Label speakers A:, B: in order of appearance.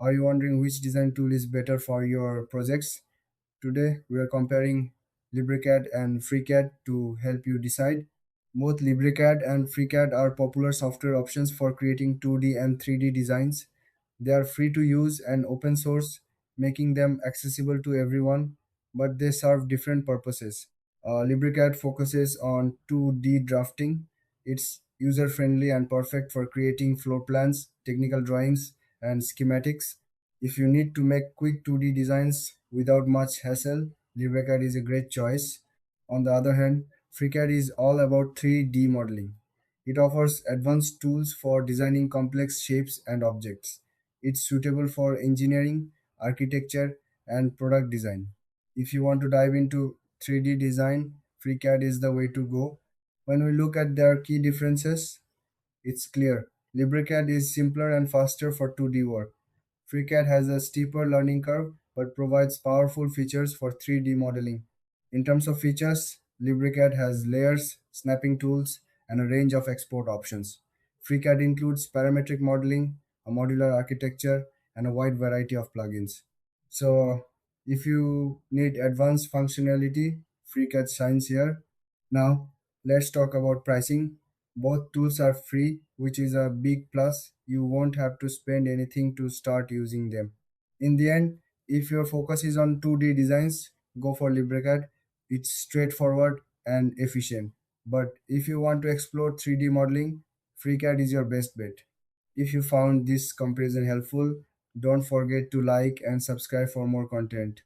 A: Are you wondering which design tool is better for your projects? Today, we are comparing LibreCAD and FreeCAD to help you decide. Both LibreCAD and FreeCAD are popular software options for creating 2D and 3D designs. They are free to use and open source, making them accessible to everyone, but they serve different purposes. LibreCAD focuses on 2D drafting. It's user friendly and perfect for creating floor plans, technical drawings, and schematics. If you need to make quick 2D designs without much hassle, LibreCAD is a great choice. On the other hand, FreeCAD is all about 3D modeling. It offers advanced tools for designing complex shapes and objects. It's suitable for engineering, architecture, and product design. If you want to dive into 3D design, FreeCAD is the way to go. When we look at their key differences, it's clear. LibreCAD is simpler and faster for 2D work. FreeCAD has a steeper learning curve but provides powerful features for 3D modeling. In terms of features, LibreCAD has layers, snapping tools, and a range of export options. FreeCAD includes parametric modeling, a modular architecture, and a wide variety of plugins. So, if you need advanced functionality, FreeCAD shines here. Now, let's talk about pricing. Both tools are free, which is a big plus. You won't have to spend anything to start using them. In the end, if your focus is on 2D designs, go for LibreCAD. It's straightforward and efficient. But if you want to explore 3D modeling, FreeCAD is your best bet. If you found this comparison helpful, don't forget to like and subscribe for more content.